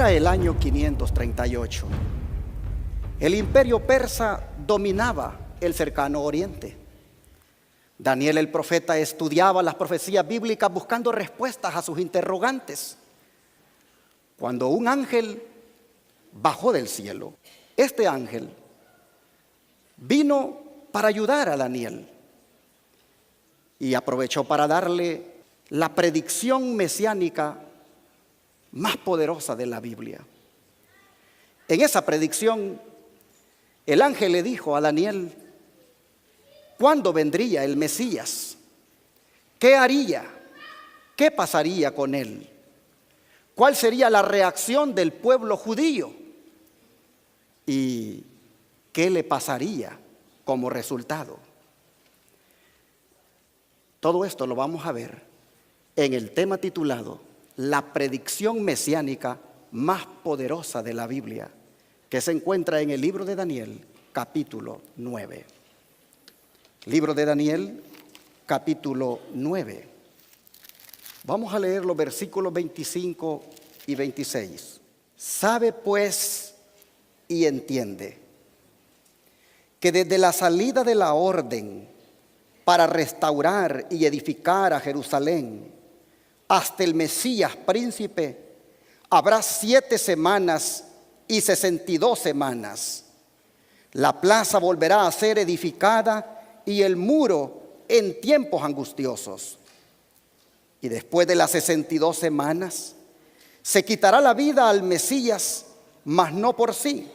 Era el año 538. El imperio persa dominaba el cercano oriente. Daniel el profeta estudiaba las profecías bíblicas buscando respuestas a sus interrogantes, cuando un ángel bajó del cielo. Este ángel vino para ayudar a Daniel y aprovechó para darle la predicción mesiánica más poderosa de la Biblia. En esa predicción, el ángel le dijo a Daniel cuándo vendría el Mesías, qué haría, qué pasaría con él, cuál sería la reacción del pueblo judío y qué le pasaría como resultado. Todo esto lo vamos a ver en el tema titulado La predicción mesiánica más poderosa de la Biblia, que se encuentra en el libro de Daniel, capítulo 9. Libro de Daniel, capítulo 9. Vamos a leer los versículos 25 y 26. Sabe pues y entiende que desde la salida de la orden para restaurar y edificar a Jerusalén hasta el Mesías príncipe, habrá 7 semanas y 62 semanas. La plaza volverá a ser edificada y el muro en tiempos angustiosos. Y después de las 62 semanas, se quitará la vida al Mesías, mas no por sí.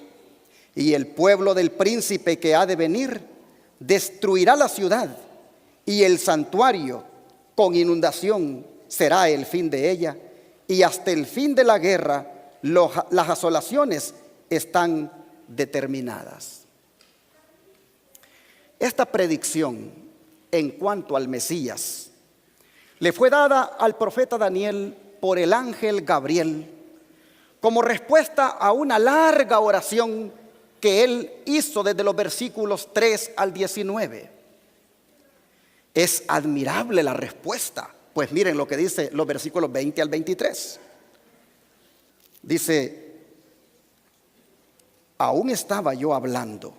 Y el pueblo del príncipe que ha de venir destruirá la ciudad, y el santuario con inundación será el fin de ella, y hasta el fin de la guerra las asolaciones están determinadas. Esta predicción en cuanto al Mesías le fue dada al profeta Daniel por el ángel Gabriel como respuesta a una larga oración que él hizo desde los versículos 3 al 19. Es admirable la respuesta, pues miren lo que dice los versículos 20 al 23. Dice: aún estaba yo hablando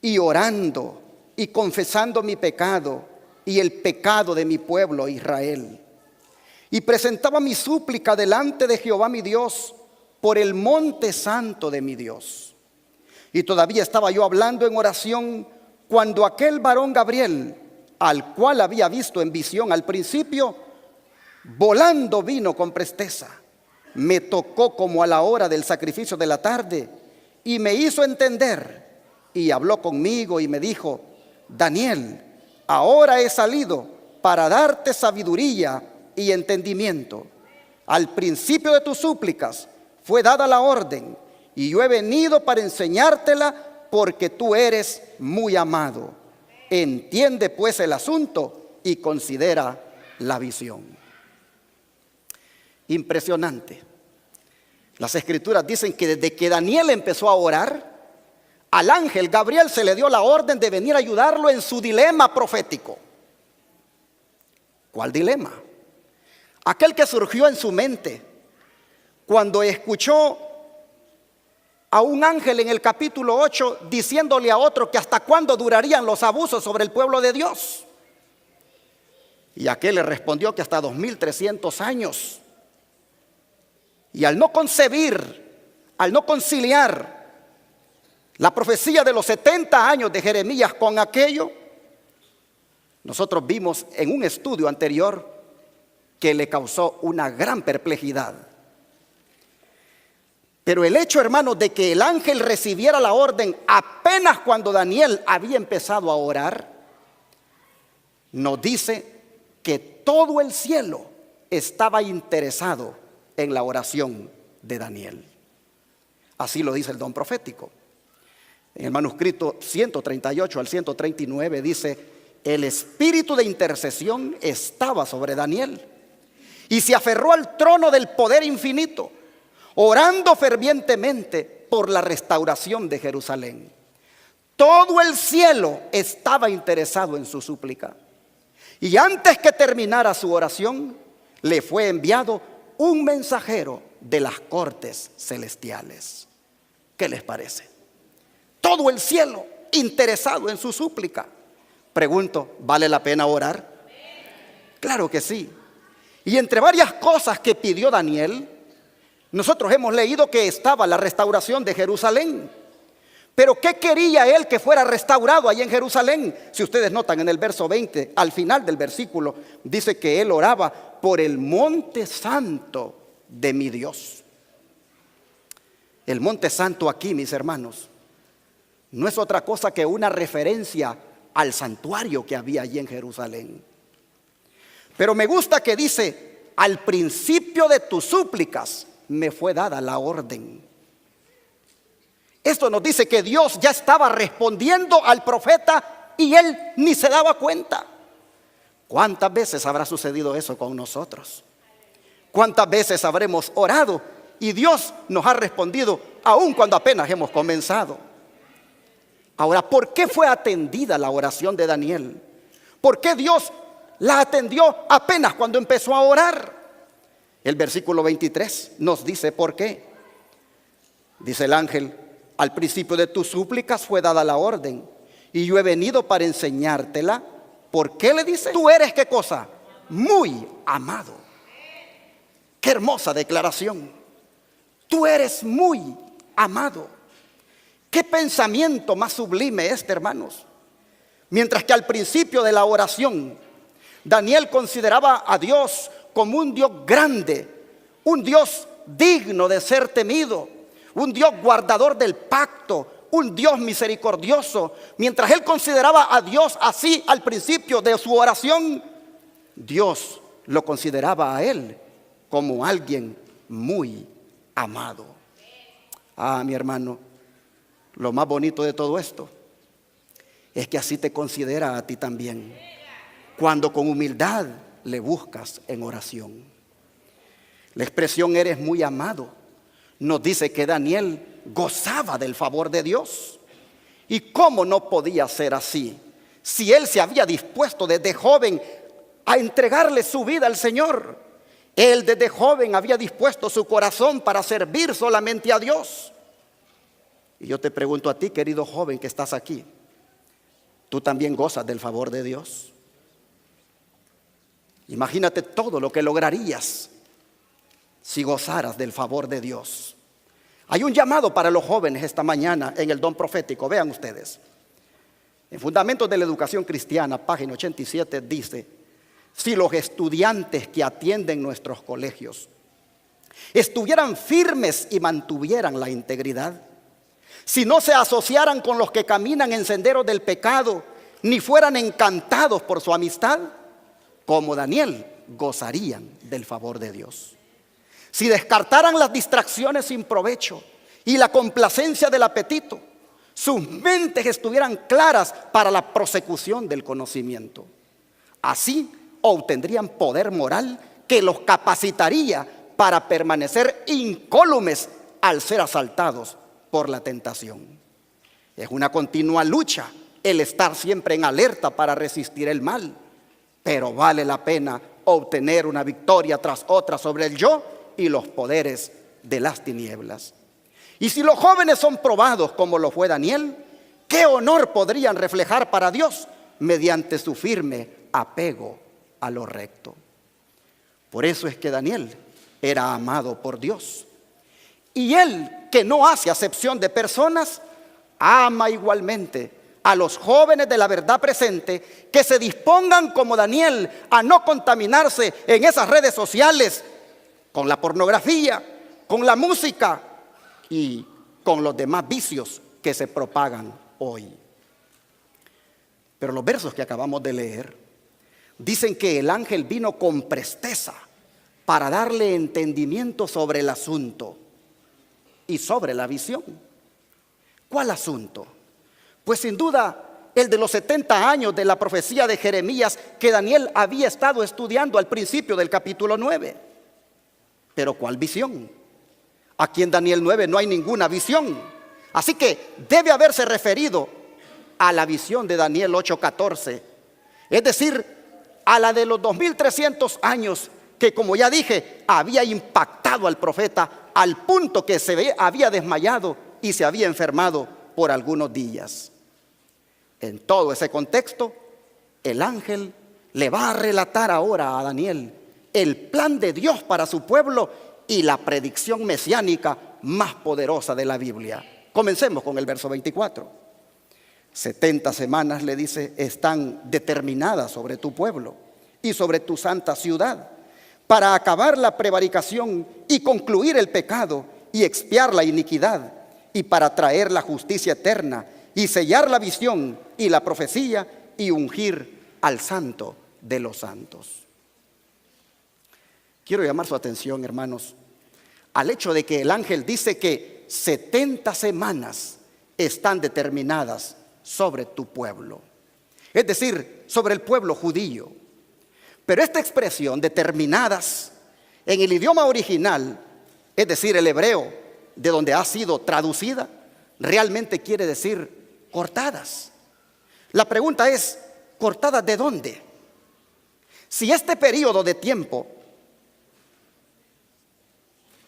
y orando y confesando mi pecado y el pecado de mi pueblo Israel, y presentaba mi súplica delante de Jehová mi Dios por el monte santo de mi Dios. Y todavía estaba yo hablando en oración cuando aquel varón Gabriel, al cual había visto en visión al principio, volando vino con presteza, me tocó como a la hora del sacrificio de la tarde y me hizo entender, y habló conmigo y me dijo: Daniel, ahora he salido para darte sabiduría y entendimiento. Al principio de tus súplicas fue dada la orden, y yo he venido para enseñártela porque tú eres muy amado. Entiende pues el asunto y considera la visión. Impresionante. Las escrituras dicen que desde que Daniel empezó a orar, al ángel Gabriel se le dio la orden de venir a ayudarlo en su dilema profético. ¿Cuál dilema? Aquel que surgió en su mente cuando escuchó a un ángel en el capítulo 8 diciéndole a otro que hasta cuándo durarían los abusos sobre el pueblo de Dios. Y aquel le respondió que hasta 2300 años. Y al no concebir, al no conciliar la profecía de los 70 años de Jeremías con aquello, nosotros vimos en un estudio anterior que le causó una gran perplejidad. Pero el hecho, hermanos, de que el ángel recibiera la orden apenas cuando Daniel había empezado a orar, nos dice que todo el cielo estaba interesado en la oración de Daniel. Así lo dice el don profético. En el manuscrito 138 al 139 dice: el espíritu de intercesión estaba sobre Daniel y se aferró al trono del poder infinito, orando fervientemente por la restauración de Jerusalén. Todo el cielo estaba interesado en su súplica. Y antes que terminara su oración, le fue enviado un mensajero de las cortes celestiales. ¿Qué les parece? Todo el cielo interesado en su súplica. Pregunto, ¿vale la pena orar? Claro que sí. Y entre varias cosas que pidió Daniel, nosotros hemos leído que estaba la restauración de Jerusalén. Pero ¿qué quería él que fuera restaurado ahí en Jerusalén? Si ustedes notan en el verso 20, al final del versículo, dice que él oraba por el monte santo de mi Dios. El monte santo aquí, mis hermanos, no es otra cosa que una referencia al santuario que había allí en Jerusalén. Pero me gusta que dice, al principio de tus súplicas me fue dada la orden. Esto nos dice que Dios ya estaba respondiendo al profeta y él ni se daba cuenta. ¿Cuántas veces habrá sucedido eso con nosotros? ¿Cuántas veces habremos orado y Dios nos ha respondido aun cuando apenas hemos comenzado? Ahora, ¿por qué fue atendida la oración de Daniel? ¿Por qué Dios la atendió apenas cuando empezó a orar? El versículo 23 nos dice por qué. Dice el ángel: al principio de tus súplicas fue dada la orden, y yo he venido para enseñártela. ¿Por qué le dice? Tú eres, ¿qué cosa? Muy amado. Qué hermosa declaración. Tú eres muy amado. Qué pensamiento más sublime este, hermanos. Mientras que al principio de la oración, Daniel consideraba a Dios como un Dios grande, un Dios digno de ser temido, un Dios guardador del pacto, un Dios misericordioso. Mientras él consideraba a Dios así al principio de su oración, Dios lo consideraba a él como alguien muy amado. Ah, mi hermano, lo más bonito de todo esto es que así te considera a ti también, cuando con humildad le buscas en oración. La expresión eres muy amado nos dice que Daniel gozaba del favor de Dios. ¿Y cómo no podía ser así? Si él se había dispuesto desde joven a entregarle su vida al Señor. Él desde joven había dispuesto su corazón para servir solamente a Dios. Y yo te pregunto a ti, querido joven que estás aquí, ¿tú también gozas del favor de Dios? Imagínate todo lo que lograrías si gozaras del favor de Dios. Hay un llamado para los jóvenes esta mañana en el don profético. Vean ustedes. En Fundamentos de la Educación Cristiana, página 87, dice: si los estudiantes que atienden nuestros colegios estuvieran firmes y mantuvieran la integridad, si no se asociaran con los que caminan en senderos del pecado, ni fueran encantados por su amistad, como Daniel, gozarían del favor de Dios. Si descartaran las distracciones sin provecho y la complacencia del apetito, sus mentes estuvieran claras para la prosecución del conocimiento. Así obtendrían poder moral que los capacitaría para permanecer incólumes al ser asaltados por la tentación. Es una continua lucha el estar siempre en alerta para resistir el mal, pero vale la pena obtener una victoria tras otra sobre el yo y los poderes de las tinieblas. Y si los jóvenes son probados como lo fue Daniel, ¿qué honor podrían reflejar para Dios mediante su firme apego a lo recto? Por eso es que Daniel era amado por Dios. Y él, que no hace acepción de personas, ama igualmente a los jóvenes de la verdad presente, que se dispongan como Daniel a no contaminarse en esas redes sociales con la pornografía, con la música y con los demás vicios que se propagan hoy. Pero los versos que acabamos de leer dicen que el ángel vino con presteza para darle entendimiento sobre el asunto y sobre la visión. ¿Cuál asunto? Pues sin duda el de los 70 años de la profecía de Jeremías que Daniel había estado estudiando al principio del capítulo 9. Pero ¿cuál visión? Aquí en Daniel 9 no hay ninguna visión. Así que debe haberse referido a la visión de Daniel 8:14. Es decir, a la de los 2300 años que, como ya dije, había impactado al profeta al punto que había desmayado y se había enfermado por algunos días. En todo ese contexto, el ángel le va a relatar ahora a Daniel el plan de Dios para su pueblo y la predicción mesiánica más poderosa de la Biblia. Comencemos con el verso 24. 70 semanas, le dice, están determinadas sobre tu pueblo y sobre tu santa ciudad, para acabar la prevaricación y concluir el pecado y expiar la iniquidad, y para traer la justicia eterna y sellar la visión y la profecía y ungir al santo de los santos. Quiero llamar su atención, hermanos, al hecho de que el ángel dice que 70 semanas están determinadas sobre tu pueblo, es decir, sobre el pueblo judío. Pero esta expresión, determinadas, en el idioma original, es decir, el hebreo, de donde ha sido traducida, realmente quiere decir cortadas. La pregunta es, ¿cortadas de dónde? Si este periodo de tiempo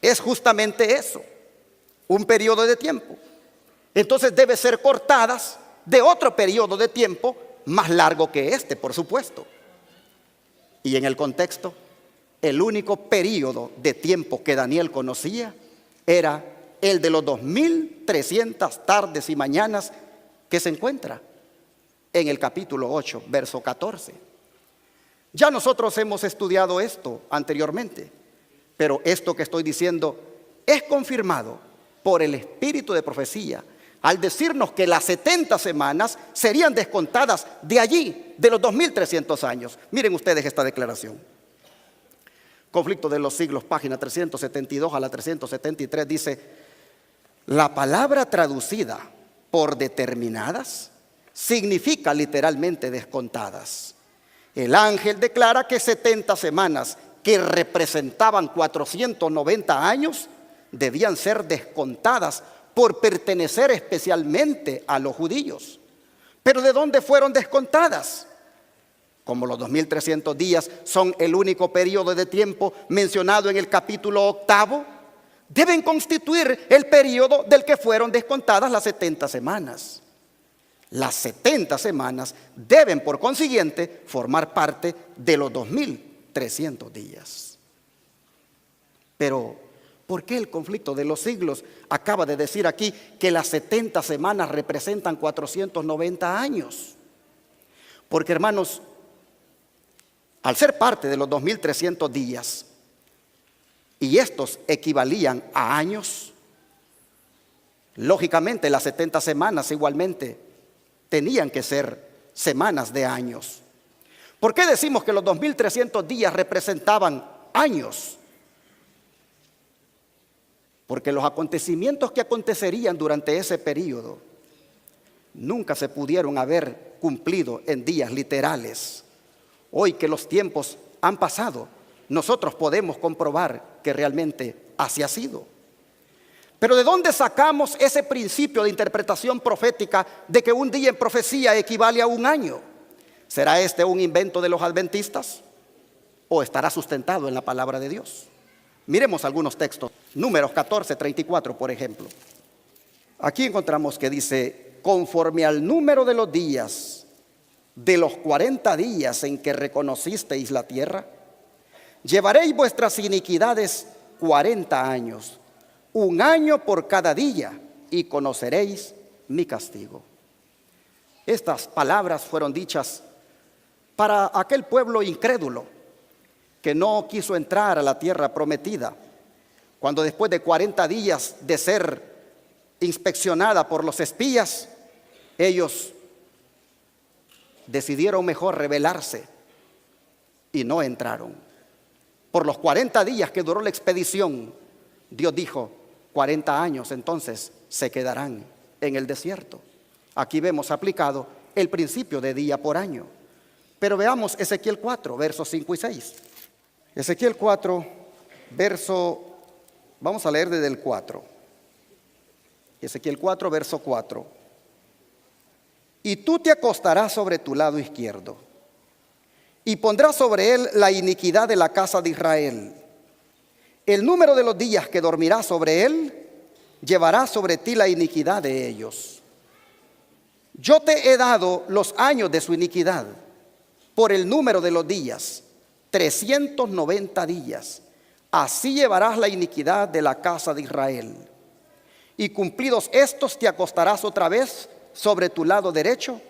es justamente eso, un periodo de tiempo, entonces debe ser cortadas de otro periodo de tiempo más largo que este, por supuesto. Y en el contexto, el único periodo de tiempo que Daniel conocía era el de los 2300 tardes y mañanas que se encuentra en el capítulo 8, verso 14. Ya nosotros hemos estudiado esto anteriormente, pero esto que estoy diciendo es confirmado por el espíritu de profecía al decirnos que las 70 semanas serían descontadas de allí, de los 2300 años. Miren ustedes esta declaración. Conflicto de los siglos, página 372 a la 373, dice: la palabra traducida por determinadas significa literalmente descontadas. El ángel declara que 70 semanas, que representaban 490 años, debían ser descontadas por pertenecer especialmente a los judíos. ¿Pero de dónde fueron descontadas? Como los 2300 días son el único periodo de tiempo mencionado en el capítulo 8, deben constituir el periodo del que fueron descontadas las 70 semanas. Las 70 semanas deben, por consiguiente, formar parte de los 2300 días. Pero, ¿por qué el conflicto de los siglos acaba de decir aquí que las 70 semanas representan 490 años? Porque, hermanos, al ser parte de los 2300 días, y estos equivalían a años, lógicamente las 70 semanas igualmente tenían que ser semanas de años. ¿Por qué decimos que los 2300 días representaban años? Porque los acontecimientos que acontecerían durante ese periodo nunca se pudieron haber cumplido en días literales. Hoy que los tiempos han pasado, nosotros podemos comprobar que realmente así ha sido. Pero ¿de dónde sacamos ese principio de interpretación profética de que un día en profecía equivale a un año? ¿Será este un invento de los adventistas? ¿O estará sustentado en la palabra de Dios? Miremos algunos textos. Números 14:34, por ejemplo. Aquí encontramos que dice: conforme al número de los días de los 40 días en que reconocisteis la tierra, llevaréis vuestras iniquidades 40 años, un año por cada día, y conoceréis mi castigo. Estas palabras fueron dichas para aquel pueblo incrédulo que no quiso entrar a la tierra prometida, cuando después de 40 días de ser inspeccionada por los espías, ellos decidieron mejor rebelarse y no entraron. Por los 40 días que duró la expedición, Dios dijo: 40 años entonces se quedarán en el desierto. Aquí vemos aplicado el principio de día por año. Pero veamos Ezequiel 4, versos 5 y 6. Ezequiel 4, vamos a leer desde el 4. Ezequiel 4, verso 4. Y tú te acostarás sobre tu lado izquierdo, y pondrá sobre él la iniquidad de la casa de Israel. El número de los días que dormirá sobre él llevará sobre ti la iniquidad de ellos. Yo te he dado los años de su iniquidad por el número de los días, 390 días. Así llevarás la iniquidad de la casa de Israel. Y cumplidos estos te acostarás otra vez sobre tu lado derecho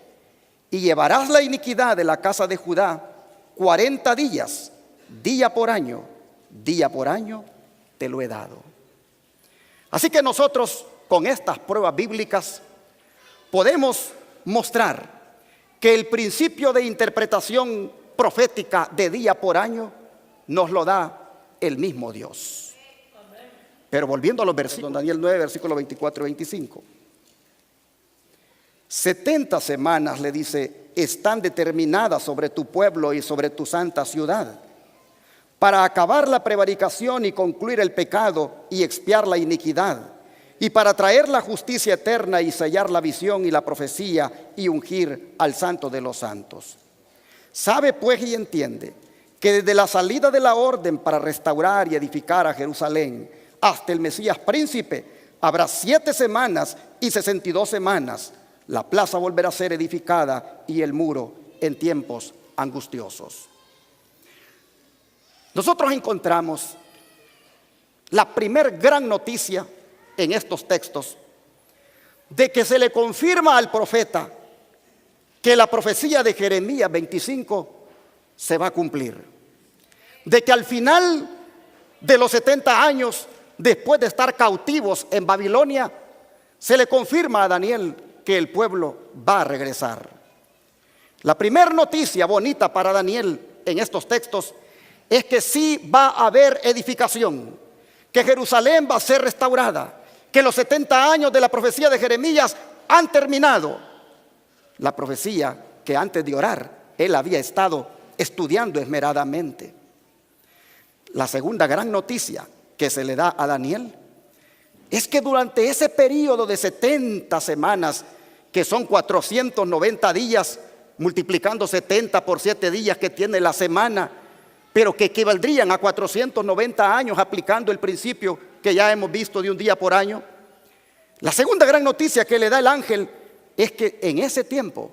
y llevarás la iniquidad de la casa de Judá 40 días, día por año te lo he dado. Así que nosotros con estas pruebas bíblicas podemos mostrar que el principio de interpretación profética de día por año nos lo da el mismo Dios. Pero volviendo a los versículos, Daniel 9, versículos 24 y 25. 70 semanas, le dice, están determinadas sobre tu pueblo y sobre tu santa ciudad, para acabar la prevaricación y concluir el pecado y expiar la iniquidad, y para traer la justicia eterna y sellar la visión y la profecía y ungir al santo de los santos. Sabe pues y entiende que desde la salida de la orden para restaurar y edificar a Jerusalén hasta el Mesías príncipe habrá 7 semanas y 62 semanas. La plaza volverá a ser edificada y el muro en tiempos angustiosos. Nosotros encontramos la primer gran noticia en estos textos de que se le confirma al profeta que la profecía de Jeremías 25 se va a cumplir. De que al final de los 70 años, después de estar cautivos en Babilonia, se le confirma a Daniel que el pueblo va a regresar. La primera noticia bonita para Daniel en estos textos es que sí va a haber edificación, que Jerusalén va a ser restaurada, que los 70 años de la profecía de Jeremías han terminado. La profecía que antes de orar él había estado estudiando esmeradamente. La segunda gran noticia que se le da a Daniel es que durante ese periodo de 70 semanas, que son 490 días, multiplicando 70 por 7 días que tiene la semana, pero que equivaldrían a 490 años aplicando el principio que ya hemos visto de un día por año. La segunda gran noticia que le da el ángel es que en ese tiempo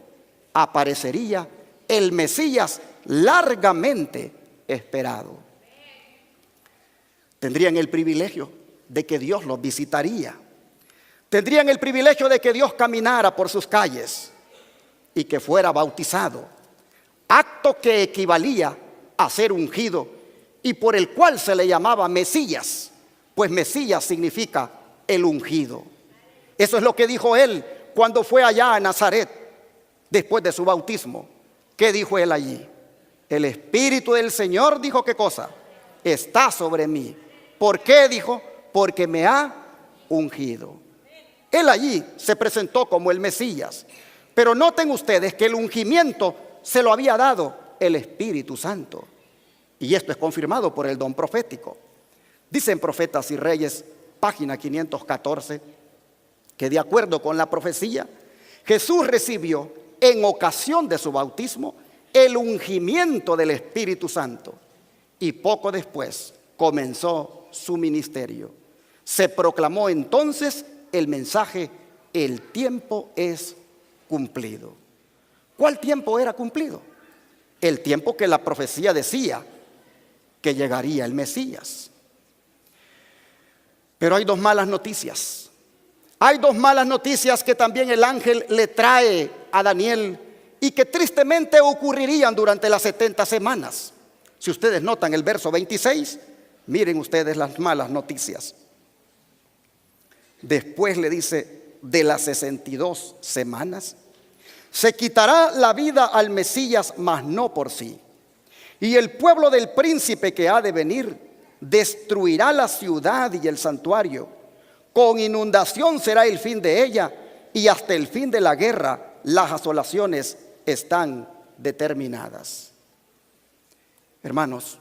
aparecería el Mesías largamente esperado. Tendrían el privilegio de que Dios los visitaría. Tendrían el privilegio de que Dios caminara por sus calles y que fuera bautizado, acto que equivalía a ser ungido y por el cual se le llamaba Mesías, pues Mesías significa el ungido. Eso es lo que dijo él cuando fue allá a Nazaret después de su bautismo. ¿Qué dijo él allí? El Espíritu del Señor, dijo, ¿qué cosa? Está sobre mí. ¿Por qué? Dijo, porque me ha ungido. Él allí se presentó como el Mesías. Pero noten ustedes que el ungimiento se lo había dado el Espíritu Santo. Y esto es confirmado por el don profético. Dicen Profetas y Reyes, página 514, que de acuerdo con la profecía, Jesús recibió en ocasión de su bautismo el ungimiento del Espíritu Santo. Y poco después comenzó su ministerio. Se proclamó entonces el mensaje: el tiempo es cumplido. ¿Cuál tiempo era cumplido? El tiempo que la profecía decía que llegaría el Mesías. Pero hay dos malas noticias. Hay dos malas noticias que también el ángel le trae a Daniel y que tristemente ocurrirían durante las 70 semanas. Si ustedes notan el verso 26, miren ustedes las malas noticias. Después le dice: de las 62 semanas se quitará la vida al Mesías, mas no por sí. Y el pueblo del príncipe que ha de venir destruirá la ciudad y el santuario. Con inundación será el fin de ella, y hasta el fin de la guerra las asolaciones están determinadas. Hermanos,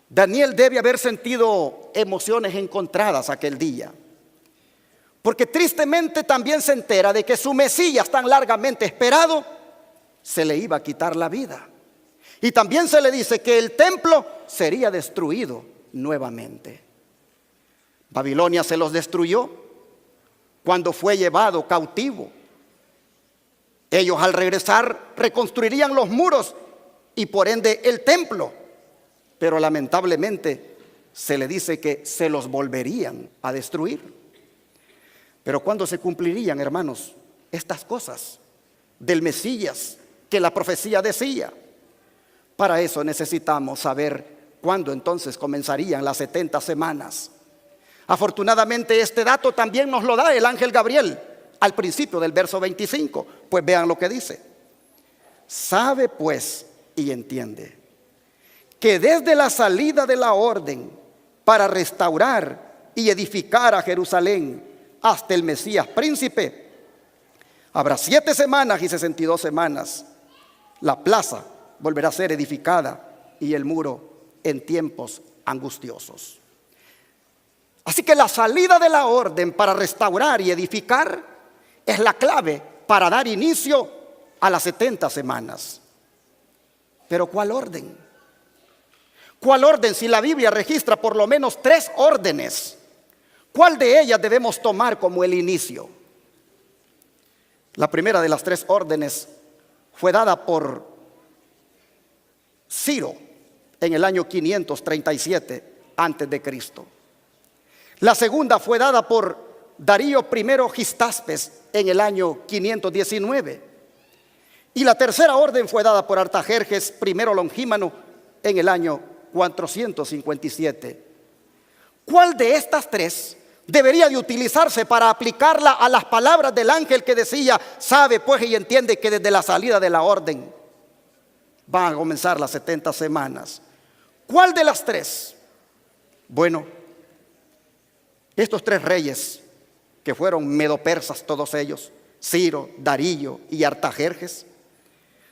Daniel debe haber sentido emociones encontradas aquel día, porque tristemente también se entera de que su Mesías tan largamente esperado se le iba a quitar la vida. Y también se le dice que el templo sería destruido nuevamente. Babilonia se los destruyó cuando fue llevado cautivo. Ellos al regresar reconstruirían los muros y por ende el templo. Pero lamentablemente se le dice que se los volverían a destruir. Pero ¿cuándo se cumplirían, hermanos, estas cosas del Mesías que la profecía decía? Para eso necesitamos saber cuándo entonces comenzarían las 70 semanas. Afortunadamente este dato también nos lo da el ángel Gabriel al principio del verso 25. Pues vean lo que dice. Sabe pues y entiende que desde la salida de la orden para restaurar y edificar a Jerusalén hasta el Mesías príncipe, habrá 7 semanas y 62 semanas. La plaza volverá a ser edificada y el muro en tiempos angustiosos. Así que la salida de la orden para restaurar y edificar es la clave para dar inicio a las 70 semanas. Pero ¿cuál orden? ¿Cuál orden si la Biblia registra por lo menos 3 órdenes? ¿Cuál de ellas debemos tomar como el inicio? La primera de las 3 órdenes fue dada por Ciro en el año 537 antes de Cristo. La segunda fue dada por Darío I Gistaspes en el año 519. Y la tercera orden fue dada por Artajerjes I Longímano en el año 457. ¿Cuál de estas 3 debería de utilizarse para aplicarla a las palabras del ángel que decía: sabe pues y entiende que desde la salida de la orden van a comenzar las 70 semanas? ¿Cuál de las 3? Bueno, estos 3 reyes que fueron medopersas todos ellos, Ciro, Darío y Artajerjes,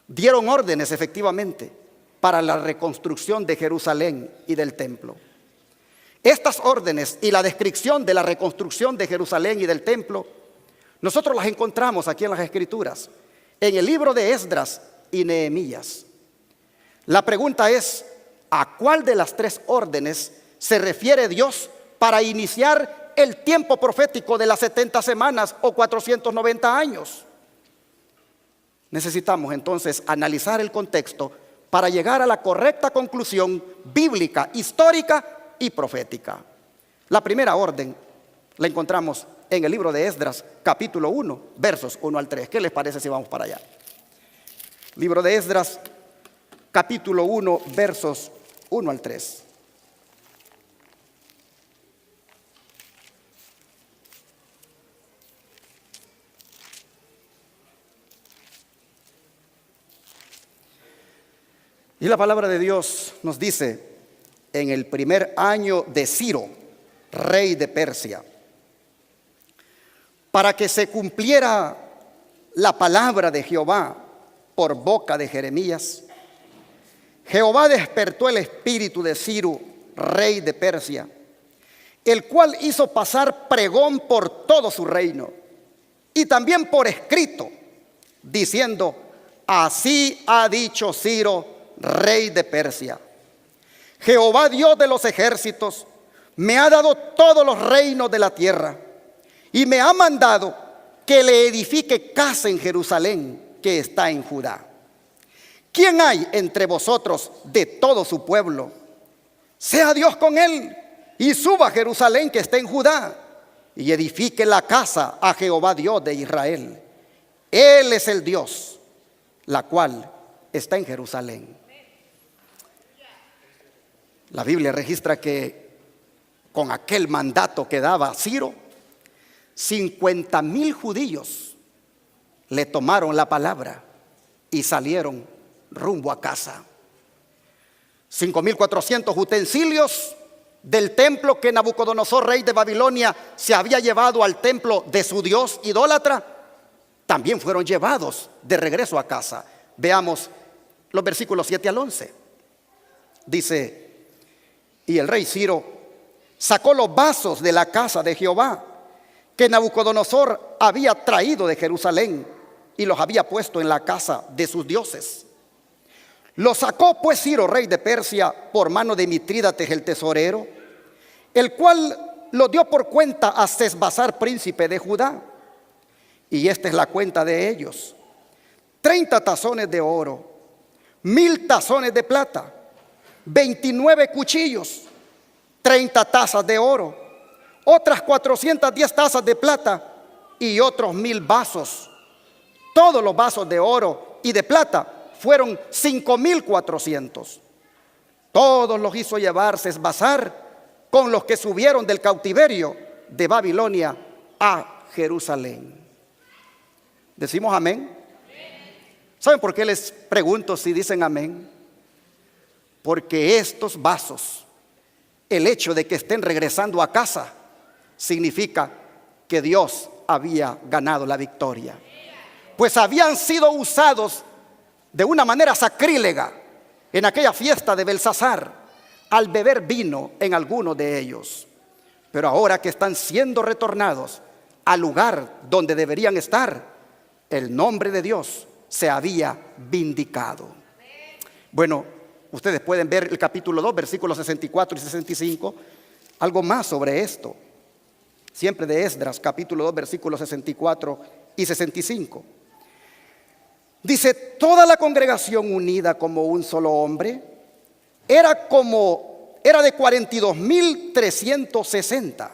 dieron órdenes efectivamente para la reconstrucción de Jerusalén y del templo. Estas órdenes y la descripción de la reconstrucción de Jerusalén y del templo, nosotros las encontramos aquí en las Escrituras, en el libro de Esdras y Nehemías. La pregunta es: ¿a cuál de las 3 órdenes se refiere Dios para iniciar el tiempo profético de las 70 semanas o 490 años? Necesitamos entonces analizar el contexto para llegar a la correcta conclusión bíblica, histórica y profética. La primera orden la encontramos en el libro de Esdras, capítulo 1, versos 1 al 3. ¿Qué les parece si vamos para allá? Libro de Esdras, capítulo 1, versos 1 al 3. Y la palabra de Dios nos dice: en el primer año de Ciro, rey de Persia, para que se cumpliera la palabra de Jehová por boca de Jeremías, Jehová despertó el espíritu de Ciro, rey de Persia, el cual hizo pasar pregón por todo su reino y también por escrito, diciendo: así ha dicho Ciro, rey de Persia: Jehová Dios de los ejércitos me ha dado todos los reinos de la tierra y me ha mandado que le edifique casa en Jerusalén que está en Judá. ¿Quién hay entre vosotros de todo su pueblo? Sea Dios con él y suba a Jerusalén que está en Judá y edifique la casa a Jehová Dios de Israel. Él es el Dios, la cual está en Jerusalén. La Biblia registra que con aquel mandato que daba Ciro, 50,000 judíos le tomaron la palabra y salieron rumbo a casa. 5,400 utensilios del templo que Nabucodonosor, rey de Babilonia, se había llevado al templo de su dios idólatra, también fueron llevados de regreso a casa. Veamos los versículos 7 al 11. Dice: y el rey Ciro sacó los vasos de la casa de Jehová que Nabucodonosor había traído de Jerusalén y los había puesto en la casa de sus dioses. Lo sacó pues Ciro, rey de Persia, por mano de Mitrídates el tesorero, el cual lo dio por cuenta a Sesbazar, príncipe de Judá. Y esta es la cuenta de ellos: 30 tazones de oro, 1000 tazones de plata, 29 cuchillos, 30 tazas de oro, otras 410 tazas de plata y otros 1000 vasos. Todos los vasos de oro y de plata fueron 5400. Todos los hizo llevar Sesbazar con los que subieron del cautiverio de Babilonia a Jerusalén. ¿Decimos amén? ¿Saben por qué les pregunto si dicen amén? Porque estos vasos, el hecho de que estén regresando a casa, significa que Dios había ganado la victoria, pues habían sido usados de una manera sacrílega en aquella fiesta de Belsasar al beber vino en alguno de ellos. Pero ahora que están siendo retornados al lugar donde deberían estar, el nombre de Dios se había vindicado. Bueno, ustedes pueden ver el capítulo 2, versículos 64 y 65, algo más sobre esto. Siempre de Esdras, capítulo 2, versículos 64 y 65. Dice: toda la congregación unida como un solo hombre era de 42,360,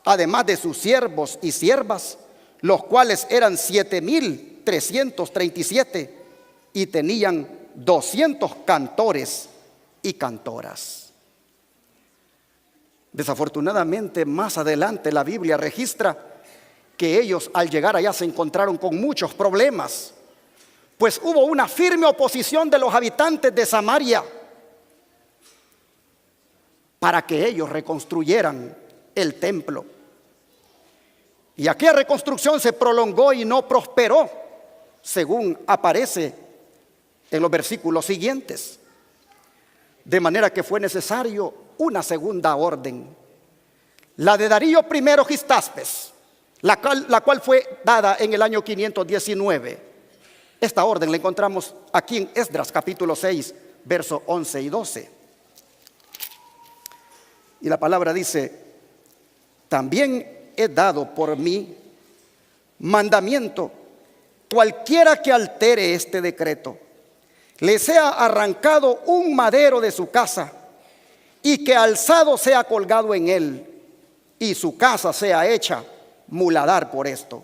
además de sus siervos y siervas, los cuales eran 7,337 y tenían 200 cantores y cantoras. Desafortunadamente, más adelante la Biblia registra que ellos al llegar allá se encontraron con muchos problemas, pues hubo una firme oposición de los habitantes de Samaria para que ellos reconstruyeran el templo. Y aquella reconstrucción se prolongó y no prosperó, según aparece en los versículos siguientes. De manera que fue necesario una segunda orden, la de Darío I Gistaspes, la cual fue dada en el año 519. Esta orden la encontramos aquí en Esdras capítulo 6, versos 11 y 12. Y la palabra dice: también he dado por mí mandamiento: cualquiera que altere este decreto, le sea arrancado un madero de su casa, y que alzado sea colgado en él, y su casa sea hecha muladar por esto.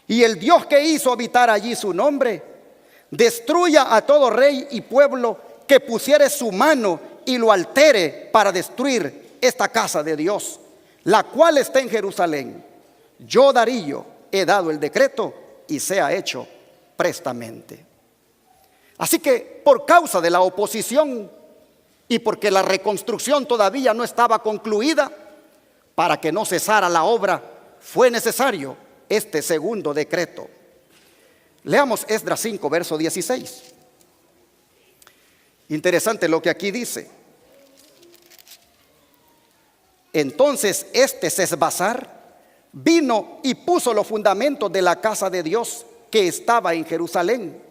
Y el Dios que hizo habitar allí su nombre, destruya a todo rey y pueblo que pusiere su mano y lo altere para destruir esta casa de Dios, la cual está en Jerusalén. Yo, Darío, he dado el decreto y sea hecho prestamente. Así que por causa de la oposición y porque la reconstrucción todavía no estaba concluida, para que no cesara la obra, fue necesario este segundo decreto. Leamos Esdras 5, verso 16. Interesante lo que aquí dice. Entonces Sesbazar vino y puso los fundamentos de la casa de Dios que estaba en Jerusalén.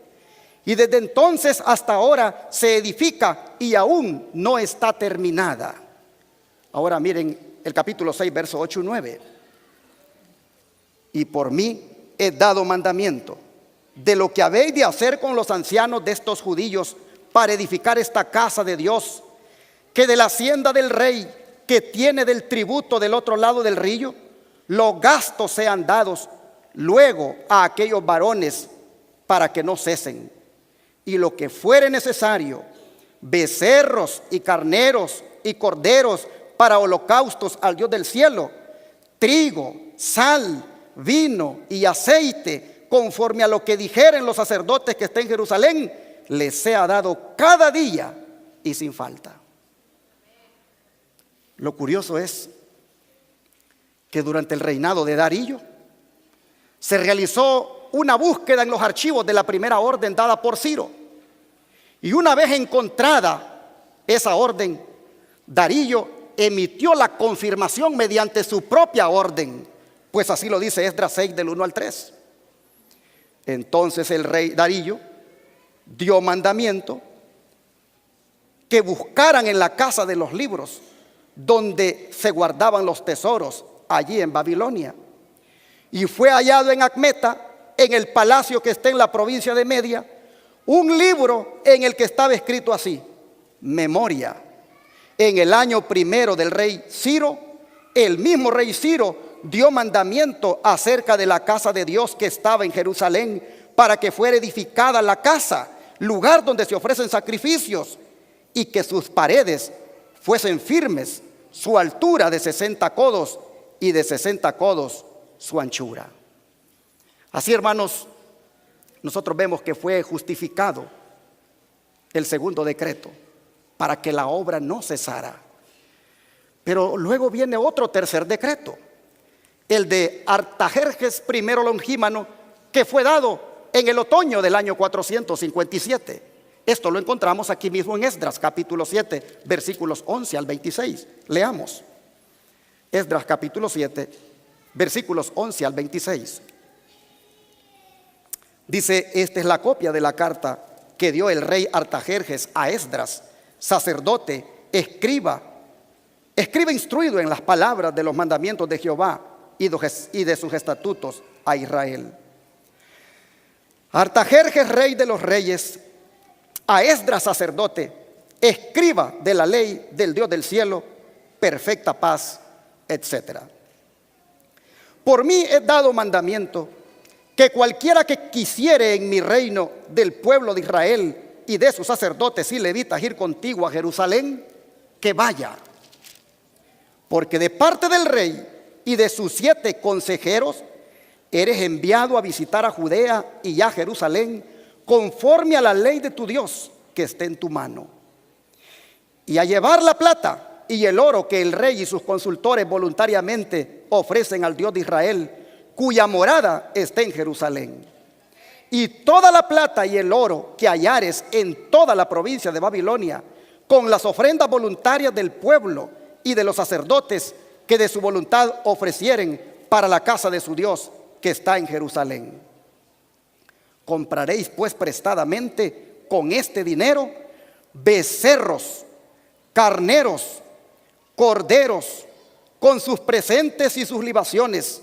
Y desde entonces hasta ahora se edifica y aún no está terminada. Ahora miren el capítulo 6, verso 8 y 9. Y por mí he dado mandamiento de lo que habéis de hacer con los ancianos de estos judíos para edificar esta casa de Dios, que de la hacienda del rey que tiene del tributo del otro lado del río, los gastos sean dados luego a aquellos varones para que no cesen. Y lo que fuere necesario, becerros y carneros y corderos para holocaustos al Dios del cielo, trigo, sal, vino y aceite, conforme a lo que dijeren los sacerdotes que estén en Jerusalén, les sea dado cada día y sin falta. Lo curioso es que durante el reinado de Darío se realizó una búsqueda en los archivos de la primera orden dada por Ciro. Y una vez encontrada esa orden, Darío emitió la confirmación mediante su propia orden, pues así lo dice Esdras 6 del 1 al 3. Entonces el rey Darío dio mandamiento que buscaran en la casa de los libros donde se guardaban los tesoros allí en Babilonia. Y fue hallado en Acmeta, en el palacio que está en la provincia de Media, un libro en el que estaba escrito así: memoria. En el año primero del rey Ciro, el mismo rey Ciro dio mandamiento acerca de la casa de Dios que estaba en Jerusalén, para que fuera edificada la casa, lugar donde se ofrecen sacrificios, y que sus paredes fuesen firmes, su altura de 60 codos y de 60 codos su anchura. Así, hermanos, nosotros vemos que fue justificado el segundo decreto para que la obra no cesara. Pero luego viene otro tercer decreto, el de Artajerjes I Longímano, que fue dado en el otoño del año 457. Esto lo encontramos aquí mismo en Esdras capítulo 7, versículos 11 al 26. Leamos. Esdras capítulo 7, versículos 11 al 26. Dice: esta es la copia de la carta que dio el rey Artajerjes a Esdras, sacerdote, escriba instruido en las palabras de los mandamientos de Jehová y de sus estatutos a Israel. Artajerjes, rey de los reyes, a Esdras, sacerdote, escriba de la ley del Dios del cielo, perfecta paz, etc. Por mí he dado mandamiento que cualquiera que quisiere en mi reino del pueblo de Israel y de sus sacerdotes y levitas ir contigo a Jerusalén, que vaya. Porque de parte del rey y de sus 7 consejeros eres enviado a visitar a Judea y a Jerusalén, conforme a la ley de tu Dios que esté en tu mano, y a llevar la plata y el oro que el rey y sus consultores voluntariamente ofrecen al Dios de Israel, cuya morada esté en Jerusalén. Y toda la plata y el oro que hallares en toda la provincia de Babilonia, con las ofrendas voluntarias del pueblo y de los sacerdotes que de su voluntad ofrecieren para la casa de su Dios que está en Jerusalén. Compraréis pues prestadamente con este dinero becerros, carneros, corderos, con sus presentes y sus libaciones,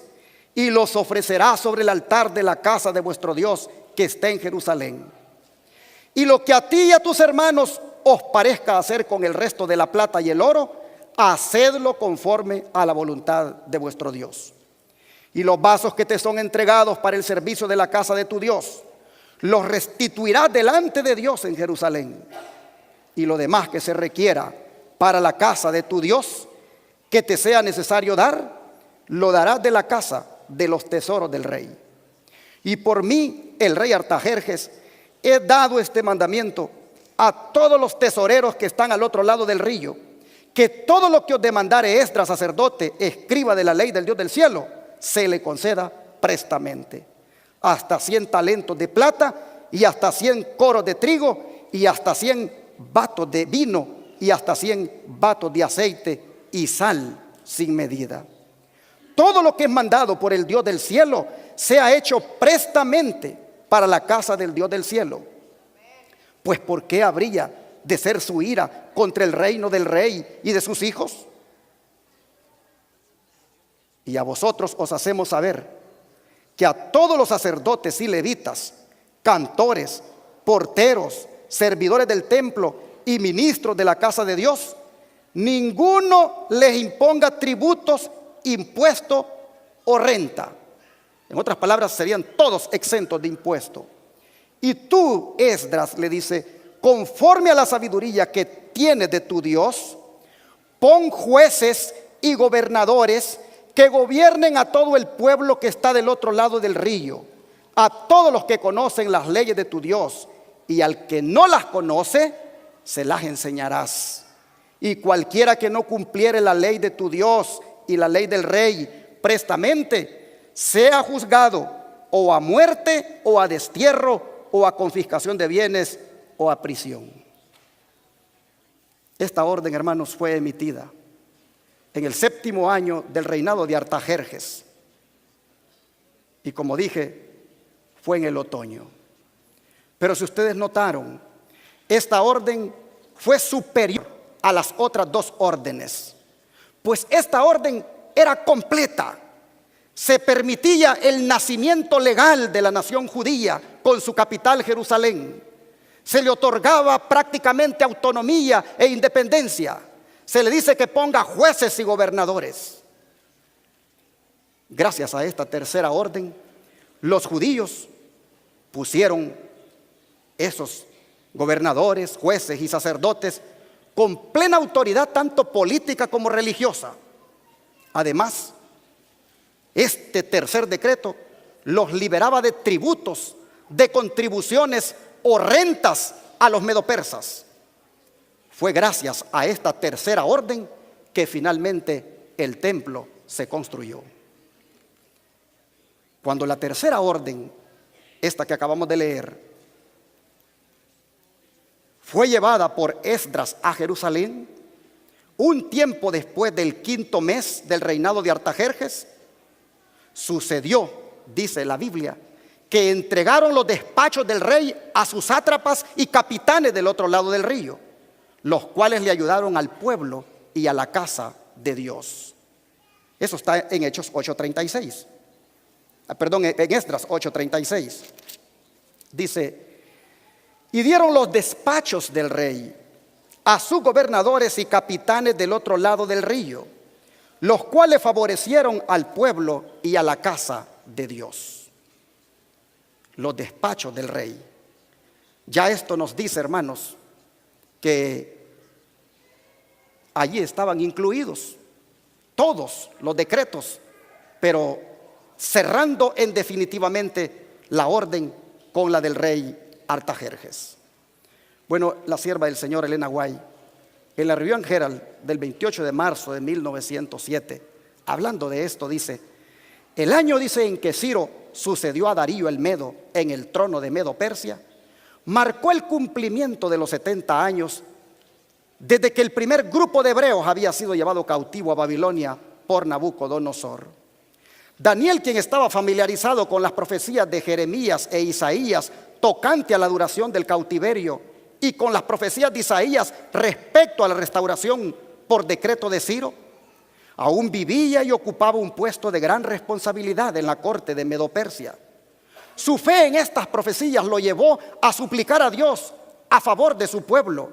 y los ofrecerá sobre el altar de la casa de vuestro Dios que está en Jerusalén. Y lo que a ti y a tus hermanos os parezca hacer con el resto de la plata y el oro, hacedlo conforme a la voluntad de vuestro Dios. Y los vasos que te son entregados para el servicio de la casa de tu Dios, los restituirás delante de Dios en Jerusalén. Y lo demás que se requiera para la casa de tu Dios, que te sea necesario dar, lo darás de la casa de los tesoros del rey. Y por mí, el rey Artajerjes, he dado este mandamiento a todos los tesoreros que están al otro lado del río, que todo lo que os demandare Esdras, sacerdote, escriba de la ley del Dios del cielo, se le conceda prestamente. Hasta 100 talentos de plata, y hasta 100 coros de trigo, y hasta 100 batos de vino, y hasta 100 batos de aceite y sal sin medida. Todo lo que es mandado por el Dios del cielo sea hecho prestamente para la casa del Dios del cielo. Pues ¿por qué habría de ser su ira contra el reino del rey y de sus hijos? Y a vosotros os hacemos saber que a todos los sacerdotes y levitas, cantores, porteros, servidores del templo y ministros de la casa de Dios, ninguno les imponga tributos, impuesto o renta. En otras palabras, serían todos exentos de impuesto. Y tú, Esdras, le dice, conforme a la sabiduría que tienes de tu Dios, pon jueces y gobernadores que gobiernen a todo el pueblo que está del otro lado del río, a todos los que conocen las leyes de tu Dios, y al que no las conoce, se las enseñarás. Y cualquiera que no cumpliere la ley de tu Dios y la ley del rey prestamente, sea juzgado o a muerte o a destierro o a confiscación de bienes o a prisión. Esta orden, hermanos, fue emitida en el 7º año del reinado de Pero si ustedes notaron, esta orden fue superior a las otras dos órdenes, pues esta orden era completa. Se permitía el nacimiento legal de la nación judía con su capital Jerusalén. Se le otorgaba prácticamente autonomía e independencia. Se le dice que ponga jueces y gobernadores. Gracias a esta tercera orden, los judíos pusieron esos gobernadores, jueces y sacerdotes con plena autoridad tanto política como religiosa. Además, este tercer decreto los liberaba de tributos, de contribuciones o rentas a los medopersas. Fue gracias a esta tercera orden que finalmente el templo se construyó. Cuando la tercera orden, esta que acabamos de leer, fue llevada por Esdras a Jerusalén, un tiempo después del 5.º mes del reinado de Artajerjes, sucedió, dice la Biblia, que entregaron los despachos del rey a sus sátrapas y capitanes del otro lado del río, los cuales le ayudaron al pueblo y a la casa de Dios. Eso está en Hechos 8:36. En Esdras 8:36. Dice: y dieron los despachos del rey a sus gobernadores y capitanes del otro lado del río, los cuales favorecieron al pueblo y a la casa de Dios. Los despachos del rey. Ya esto nos dice, hermanos, que allí estaban incluidos todos los decretos, pero cerrando en definitivamente la orden con la del rey Artajerjes. Bueno, la sierva del Señor Elena White, en la Review and Herald del 28 de marzo de 1907, hablando de esto, dice: el año, dice, en que Ciro sucedió a Darío el Medo en el trono de Medo-Persia, marcó el cumplimiento de los 70 años desde que el primer grupo de hebreos había sido llevado cautivo a Babilonia por Nabucodonosor. Daniel, quien estaba familiarizado con las profecías de Jeremías e Isaías tocante a la duración del cautiverio y con las profecías de Isaías respecto a la restauración por decreto de Ciro, aún vivía y ocupaba un puesto de gran responsabilidad en la corte de Medo-Persia. Su fe en estas profecías lo llevó a suplicar a Dios a favor de su pueblo.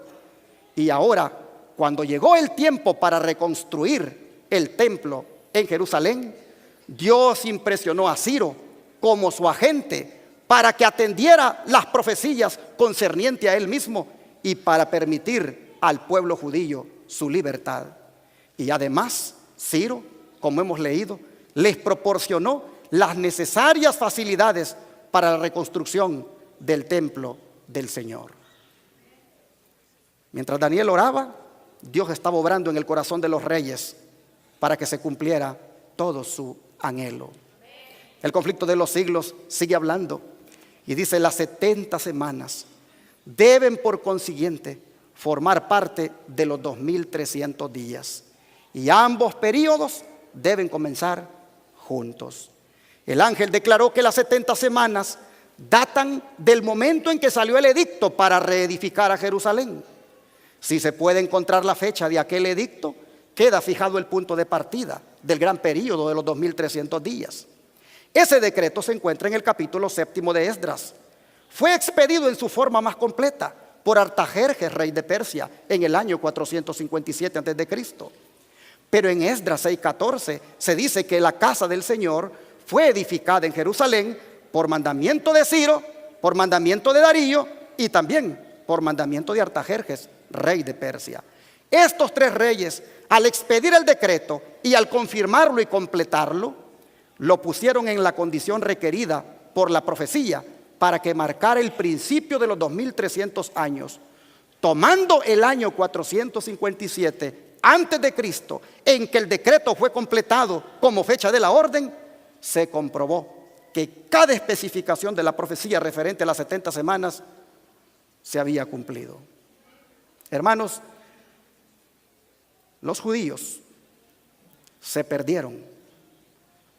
Y ahora, cuando llegó el tiempo para reconstruir el templo en Jerusalén, Dios impresionó a Ciro como su agente para que atendiera las profecías concernientes a él mismo y para permitir al pueblo judío su libertad. Y además, Ciro, como hemos leído, les proporcionó las necesarias facilidades para la reconstrucción del templo del Señor. Mientras Daniel oraba, Dios estaba obrando en el corazón de los reyes para que se cumpliera todo su anhelo. El conflicto de los siglos sigue hablando y dice: las 70 semanas deben por consiguiente formar parte de los 2300 días y ambos periodos deben comenzar juntos. El ángel declaró que las 70 semanas datan del momento en que salió el edicto para reedificar a Jerusalén. Si se puede encontrar la fecha de aquel edicto, queda fijado el punto de partida del gran período de los 2300 días. Ese decreto se encuentra en el capítulo 7 de Esdras. Fue expedido en su forma más completa por Artajerjes, rey de Persia, en el año 457 a.C. Pero en Esdras 6:14 se dice que la casa del Señor fue edificada en Jerusalén por mandamiento de Ciro, por mandamiento de Darío y también por mandamiento de Artajerjes, rey de Persia. Estos tres reyes, al expedir el decreto y al confirmarlo y completarlo, lo pusieron en la condición requerida por la profecía para que marcara el principio de los 2300 años, tomando el año 457 antes de Cristo, en que el decreto fue completado como fecha de la orden. Se comprobó que cada especificación de la profecía referente a las 70 semanas se había cumplido. Hermanos, los judíos se perdieron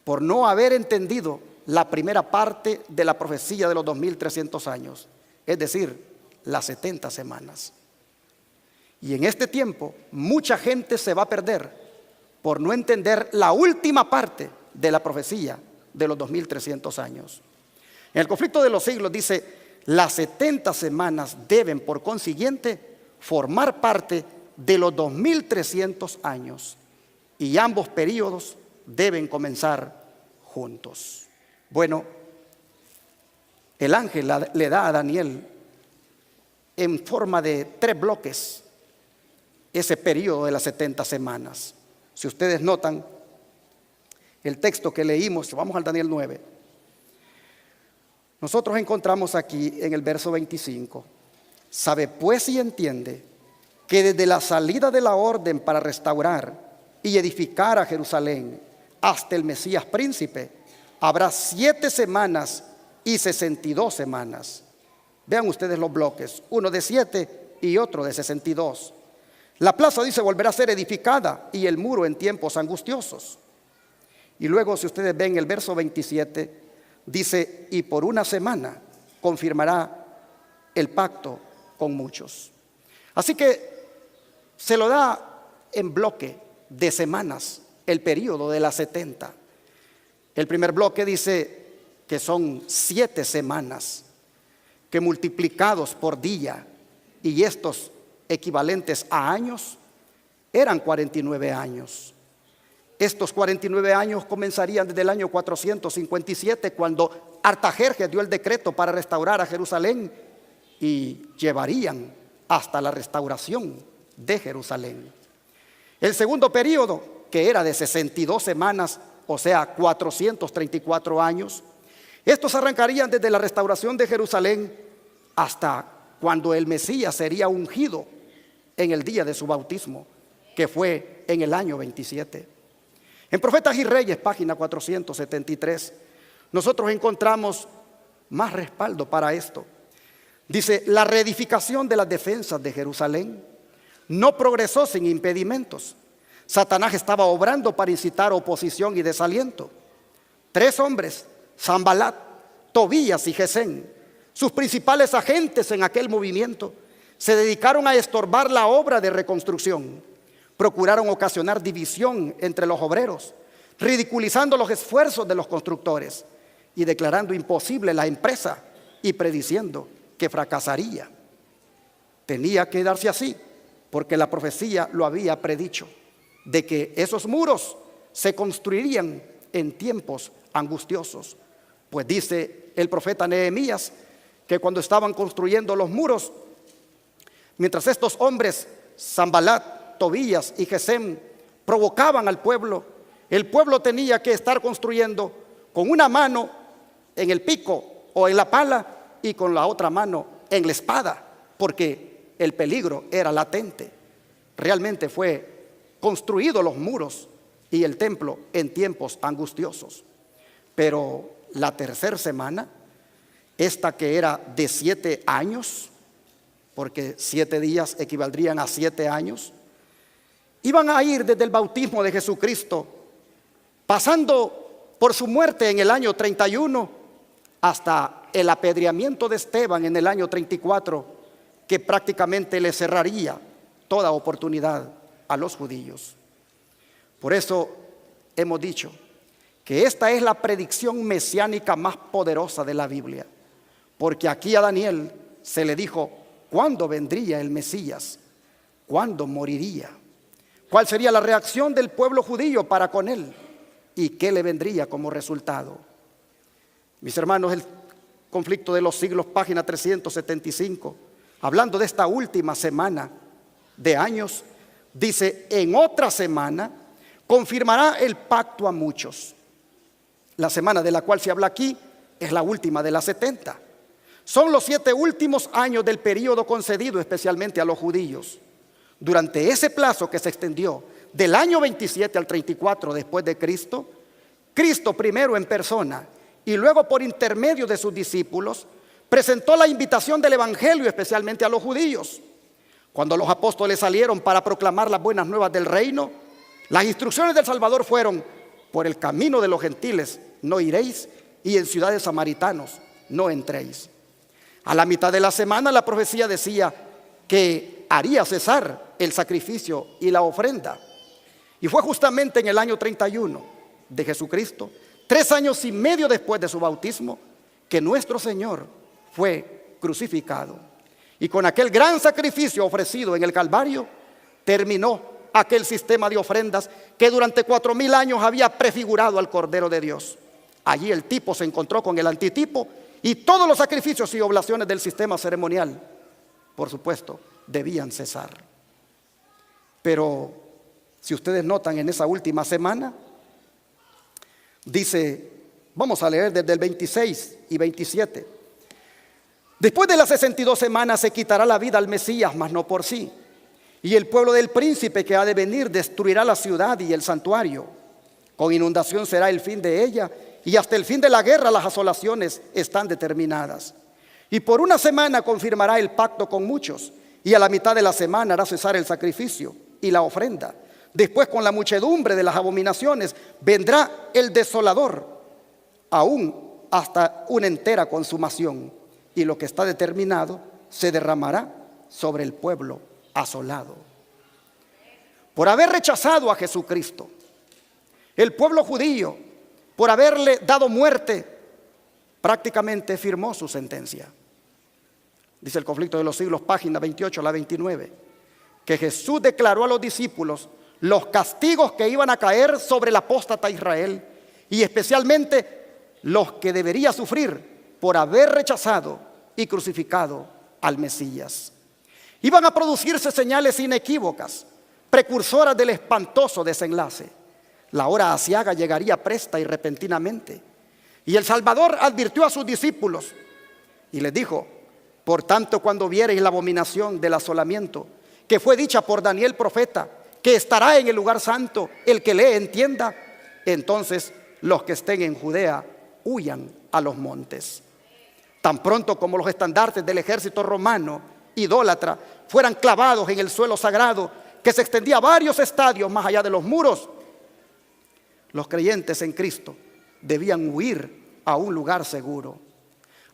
por no haber entendido la primera parte de la profecía de los 2300 años, es decir, las 70 semanas. Y en este tiempo mucha gente se va a perder por no entender la última parte de la profecía de los 2300 años. En el conflicto de los siglos dice: las 70 semanas deben por consiguiente formar parte de los 2300 años, y ambos periodos deben comenzar juntos. Bueno, el ángel le da a Daniel en forma de 3 bloques ese periodo de las 70 semanas. Si ustedes notan el texto que leímos, vamos al Daniel 9. Nosotros encontramos aquí en el verso 25: sabe pues y entiende que desde la salida de la orden para restaurar y edificar a Jerusalén hasta el Mesías príncipe habrá 7 semanas y 62 semanas. Vean ustedes los bloques, uno de 7 y otro de 62. La plaza, dice, volverá a ser edificada, y el muro en tiempos angustiosos. Y luego, si ustedes ven el verso 27, dice: y por una semana confirmará el pacto con muchos. Así que se lo da en bloque de semanas el periodo de las 70. El primer bloque dice que son 7 semanas, que multiplicados por día, y estos equivalentes a años, eran 49 años. Estos 49 años comenzarían desde el año 457, cuando Artajerjes dio el decreto para restaurar a Jerusalén, y llevarían hasta la restauración de Jerusalén. El segundo periodo, que era de 62 semanas, o sea 434 años, estos arrancarían desde la restauración de Jerusalén hasta cuando el Mesías sería ungido en el día de su bautismo, que fue en el año 27. En Profetas y Reyes, página 473, nosotros encontramos más respaldo para esto. Dice: la reedificación de las defensas de Jerusalén no progresó sin impedimentos. Satanás estaba obrando para incitar oposición y desaliento. 3 hombres, Sanbalat, Tobías y Gesén, sus principales agentes en aquel movimiento, se dedicaron a estorbar la obra de reconstrucción. Procuraron ocasionar división entre los obreros, ridiculizando los esfuerzos de los constructores y declarando imposible la empresa y prediciendo que fracasaría. Tenía que darse así, porque la profecía lo había predicho, de que esos muros se construirían en tiempos angustiosos. Pues dice el profeta Nehemías que cuando estaban construyendo los muros, mientras estos hombres, Sanbalat, Tobías y Gesem, provocaban al pueblo, el pueblo tenía que estar construyendo con una mano en el pico o en la pala y con la otra mano en la espada, porque el peligro era latente. Realmente fue construido los muros y el templo en tiempos angustiosos. Pero la tercera semana, esta que era de 7 años, porque 7 días equivaldrían a 7 años, iban a ir desde el bautismo de Jesucristo, pasando por su muerte en el año 31 hasta el apedreamiento de Esteban en el año 34, que prácticamente le cerraría toda oportunidad a los judíos. Por eso hemos dicho que esta es la predicción mesiánica más poderosa de la Biblia, porque aquí a Daniel se le dijo cuándo vendría el Mesías, cuándo moriría, cuál sería la reacción del pueblo judío para con él y qué le vendría como resultado. Mis hermanos, el conflicto de los siglos, página 375, hablando de esta última semana de años, dice: en otra semana confirmará el pacto a muchos. La semana de la cual se habla aquí es la última de las 70. Son los 7 últimos años del periodo concedido especialmente a los judíos. Durante ese plazo que se extendió del año 27 al 34 después de Cristo, Cristo primero en persona y luego por intermedio de sus discípulos presentó la invitación del evangelio especialmente a los judíos. Cuando los apóstoles salieron para proclamar las buenas nuevas del reino, las instrucciones del Salvador fueron: por el camino de los gentiles no iréis, y en ciudades samaritanos no entréis. A la mitad de la semana la profecía decía que haría cesar el sacrificio y la ofrenda. Y fue justamente en el año 31 de Jesucristo, 3 años y medio después de su bautismo, que nuestro Señor fue crucificado. Y con aquel gran sacrificio ofrecido en el Calvario, terminó aquel sistema de ofrendas que durante 4000 años había prefigurado al Cordero de Dios. Allí el tipo se encontró con el antitipo y todos los sacrificios y oblaciones del sistema ceremonial, por supuesto, debían cesar. Pero si ustedes notan, en esa última semana dice, vamos a leer desde el 26 y 27. Después de las 62 semanas se quitará la vida al Mesías, mas no por sí. Y el pueblo del príncipe que ha de venir destruirá la ciudad y el santuario. Con inundación será el fin de ella, y hasta el fin de la guerra las asolaciones están determinadas. Y por 1 semana confirmará el pacto con muchos, y a la mitad de la semana hará cesar el sacrificio y la ofrenda. Después, con la muchedumbre de las abominaciones, vendrá el desolador, aún hasta una entera consumación. Y lo que está determinado se derramará sobre el pueblo asolado. Por haber rechazado a Jesucristo, el pueblo judío, por haberle dado muerte, prácticamente firmó su sentencia. Dice el Conflicto de los Siglos, página 28 a la 29, que Jesús declaró a los discípulos los castigos que iban a caer sobre el apóstata Israel, y especialmente los que debería sufrir por haber rechazado y crucificado al Mesías. Iban a producirse señales inequívocas, precursoras del espantoso desenlace. La hora aciaga llegaría presta y repentinamente. Y el Salvador advirtió a sus discípulos y les dijo: por tanto, cuando viereis la abominación del asolamiento, que fue dicha por Daniel profeta, que estará en el lugar santo, el que lee entienda, entonces los que estén en Judea huyan a los montes. Tan pronto como los estandartes del ejército romano idólatra fueran clavados en el suelo sagrado, que se extendía varios estadios más allá de los muros, los creyentes en Cristo debían huir a un lugar seguro.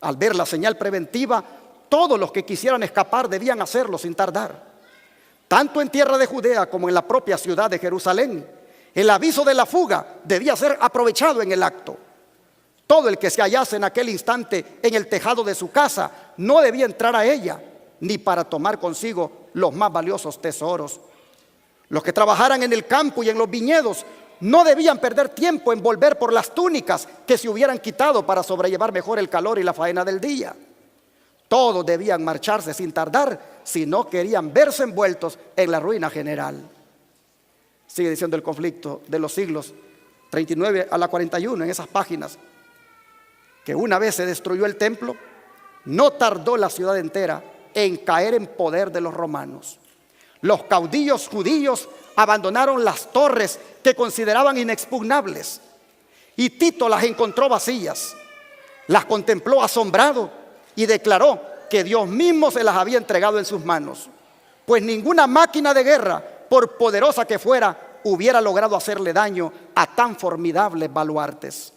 Al ver la señal preventiva, todos los que quisieran escapar debían hacerlo sin tardar. Tanto en tierra de Judea como en la propia ciudad de Jerusalén, el aviso de la fuga debía ser aprovechado en el acto. Todo el que se hallase en aquel instante en el tejado de su casa no debía entrar a ella, ni para tomar consigo los más valiosos tesoros. Los que trabajaran en el campo y en los viñedos no debían perder tiempo en volver por las túnicas que se hubieran quitado para sobrellevar mejor el calor y la faena del día. Todos debían marcharse sin tardar si no querían verse envueltos en la ruina general. Sigue diciendo el Conflicto de los Siglos 39 a la 41 en esas páginas, que una vez se destruyó el templo, no tardó la ciudad entera en caer en poder de los romanos. Los caudillos judíos abandonaron las torres que consideraban inexpugnables, y Tito las encontró vacías. Las contempló asombrado y declaró que Dios mismo se las había entregado en sus manos, pues ninguna máquina de guerra, por poderosa que fuera, hubiera logrado hacerle daño a tan formidables baluartes.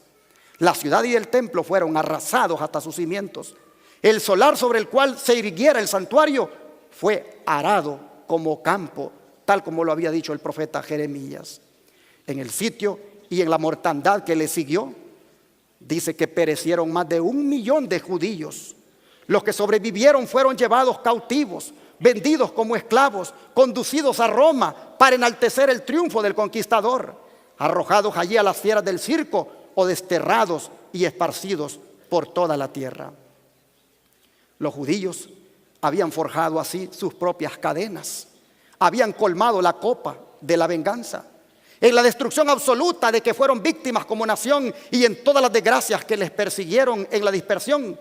La ciudad y el templo fueron arrasados hasta sus cimientos. El solar sobre el cual se irguiera el santuario fue arado como campo, tal como lo había dicho el profeta Jeremías. En el sitio y en la mortandad que le siguió, dice que perecieron más de 1 millón de judíos. Los que sobrevivieron fueron llevados cautivos, vendidos como esclavos, conducidos a Roma para enaltecer el triunfo del conquistador, arrojados allí a las fieras del circo o desterrados y esparcidos por toda la tierra. Los judíos habían forjado así sus propias cadenas, habían colmado la copa de la venganza, en la destrucción absoluta de que fueron víctimas como nación y en todas las desgracias que les persiguieron en la dispersión.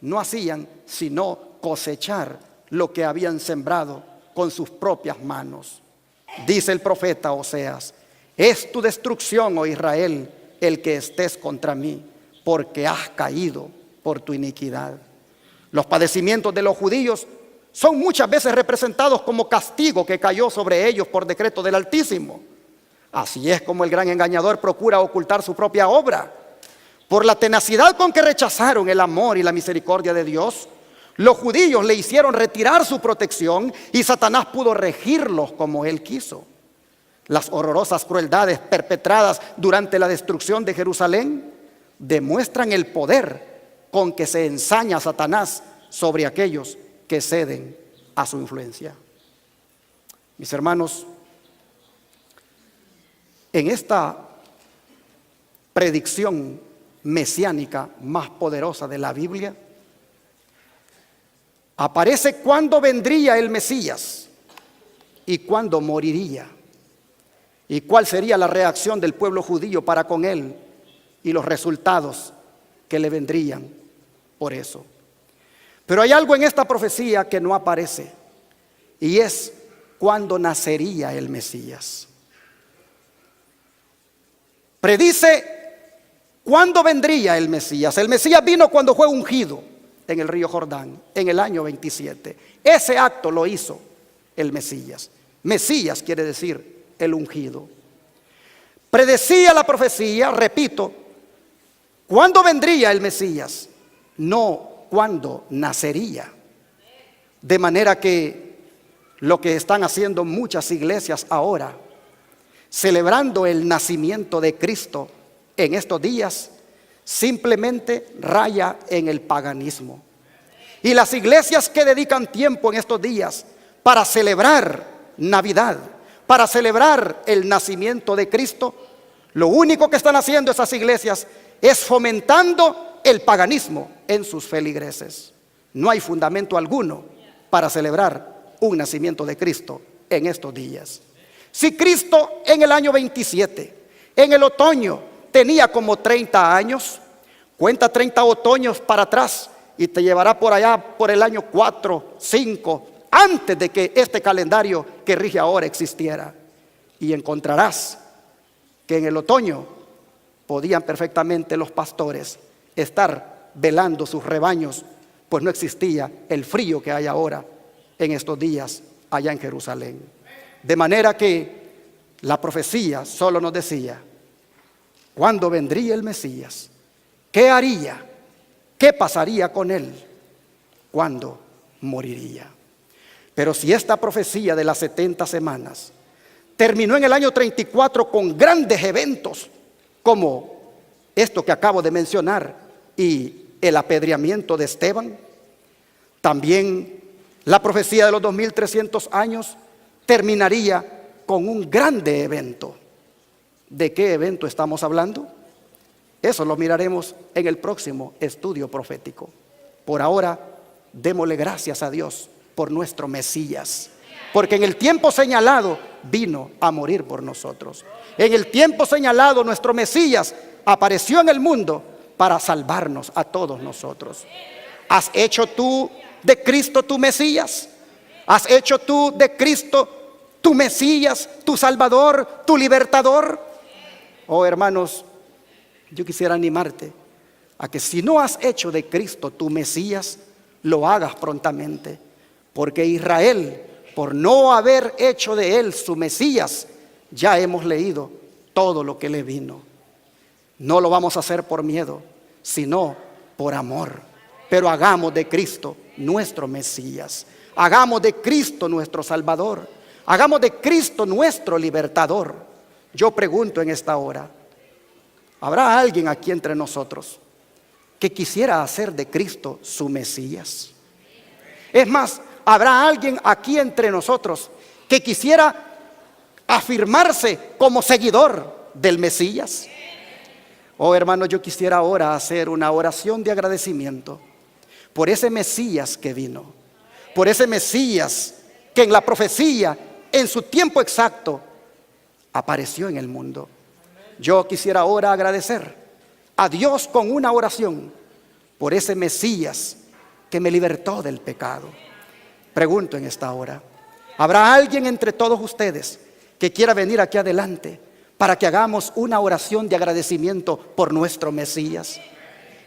No hacían sino cosechar lo que habían sembrado con sus propias manos. Dice el profeta Oseas: es tu destrucción, oh Israel, el que estés contra mí, porque has caído por tu iniquidad. Los padecimientos de los judíos son muchas veces representados como castigo que cayó sobre ellos por decreto del Altísimo. Así es como el gran engañador procura ocultar su propia obra. Por la tenacidad con que rechazaron el amor y la misericordia de Dios, Los judíos le hicieron retirar su protección y Satanás pudo regirlos como él quiso. Las horrorosas crueldades perpetradas durante la destrucción de Jerusalén demuestran el poder con que se ensaña Satanás sobre aquellos que ceden a su influencia. Mis hermanos, en esta predicción mesiánica más poderosa de la Biblia, aparece cuándo vendría el Mesías y cuándo moriría, y cuál sería la reacción del pueblo judío para con él y los resultados que le vendrían por eso. Pero hay algo en esta profecía que no aparece, y es cuándo nacería el Mesías. Predice cuándo vendría el Mesías. El Mesías vino cuando fue ungido en el río Jordán, en el año 27. Ese acto lo hizo el Mesías. Mesías quiere decir el ungido. Predecía la profecía, repito, ¿cuándo vendría el Mesías? No cuándo nacería. De manera que lo que están haciendo muchas iglesias ahora, celebrando el nacimiento de Cristo en estos días, simplemente raya en el paganismo. Y las iglesias que dedican tiempo en estos días para celebrar Navidad, para celebrar el nacimiento de Cristo, lo único que están haciendo esas iglesias es fomentando el paganismo en sus feligreses. No hay fundamento alguno para celebrar un nacimiento de Cristo en estos días. Si Cristo en el año 27, en el otoño, tenía como 30 años, cuenta 30 otoños para atrás y te llevará por allá por el año 4, 5, antes de que este calendario que rige ahora existiera. Y encontrarás que en el otoño podían perfectamente los pastores estar velando sus rebaños, pues no existía el frío que hay ahora en estos días allá en Jerusalén. De manera que la profecía solo nos decía cuándo vendría el Mesías, qué haría, qué pasaría con él, cuándo moriría. Pero si esta profecía de las 70 semanas terminó en el año 34 con grandes eventos como esto que acabo de mencionar y el apedreamiento de Esteban, también la profecía de los 2300 años terminaría con un grande evento. ¿De qué evento estamos hablando? Eso lo miraremos en el próximo estudio profético. Por ahora, démosle gracias a Dios por nuestro Mesías, porque en el tiempo señalado vino a morir por nosotros. En el tiempo señalado nuestro Mesías apareció en el mundo para salvarnos a todos nosotros. ¿Has hecho tú de Cristo tu Mesías? ¿Has hecho tú de Cristo tu Mesías, tu Salvador, tu Libertador? Oh, hermanos, yo quisiera animarte a que si no has hecho de Cristo tu Mesías, lo hagas prontamente, porque Israel, por no haber hecho de él su Mesías, ya hemos leído todo lo que le vino. No lo vamos a hacer por miedo, sino por amor. Pero hagamos de Cristo nuestro Mesías, hagamos de Cristo nuestro Salvador, hagamos de Cristo nuestro Libertador. Yo pregunto en esta hora, ¿habrá alguien aquí entre nosotros que quisiera hacer de Cristo su Mesías? Es más, ¿habrá alguien aquí entre nosotros que quisiera afirmarse como seguidor del Mesías? Oh, hermanos, yo quisiera ahora hacer una oración de agradecimiento por ese Mesías que vino, por ese Mesías que en la profecía, en su tiempo exacto, apareció en el mundo. Yo quisiera ahora agradecer a Dios con una oración por ese Mesías que me libertó del pecado. Pregunto en esta hora, ¿habrá alguien entre todos ustedes que quiera venir aquí adelante para que hagamos una oración de agradecimiento por nuestro Mesías?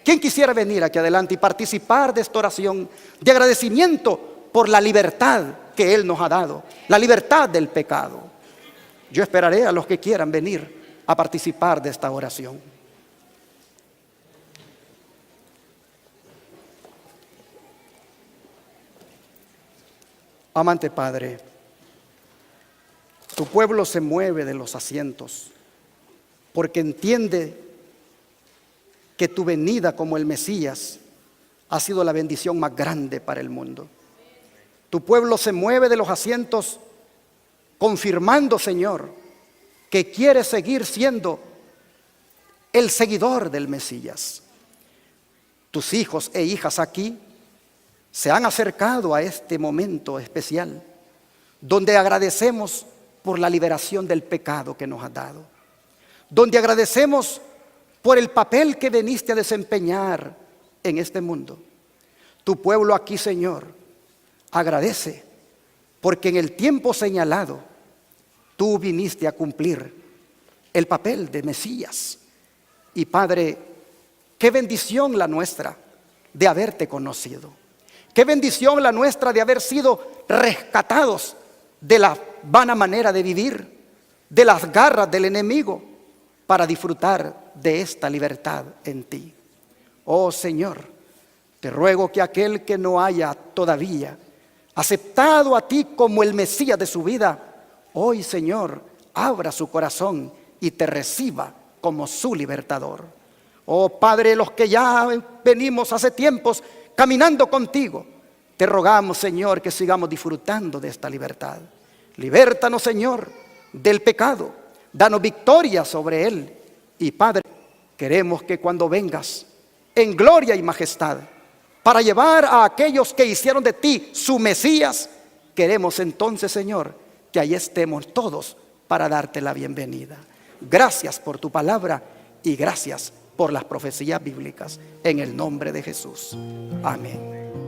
¿Quién quisiera venir aquí adelante y participar de esta oración de agradecimiento por la libertad que Él nos ha dado, la libertad del pecado? Yo esperaré a los que quieran venir a participar de esta oración. Amante Padre, tu pueblo se mueve de los asientos porque entiende que tu venida como el Mesías ha sido la bendición más grande para el mundo. Tu pueblo se mueve de los asientos confirmando, Señor, que quiere seguir siendo el seguidor del Mesías. Tus hijos e hijas aquí se han acercado a este momento especial, donde agradecemos por la liberación del pecado que nos has dado, donde agradecemos por el papel que viniste a desempeñar en este mundo. Tu pueblo aquí, Señor, agradece porque en el tiempo señalado tú viniste a cumplir el papel de Mesías. Y Padre, qué bendición la nuestra de haberte conocido. Qué bendición la nuestra de haber sido rescatados de la vana manera de vivir, de las garras del enemigo, para disfrutar de esta libertad en ti. Oh Señor, te ruego que aquel que no haya todavía aceptado a ti como el Mesías de su vida, hoy, Señor, abra su corazón y te reciba como su libertador. Oh Padre, los que ya venimos hace tiempos caminando contigo, te rogamos, Señor, que sigamos disfrutando de esta libertad. Libértanos, Señor, del pecado. Danos victoria sobre él. Y Padre, queremos que cuando vengas en gloria y majestad para llevar a aquellos que hicieron de ti su Mesías, queremos entonces, Señor, que ahí estemos todos para darte la bienvenida. Gracias por tu palabra y gracias por las profecías bíblicas. En el nombre de Jesús. Amén.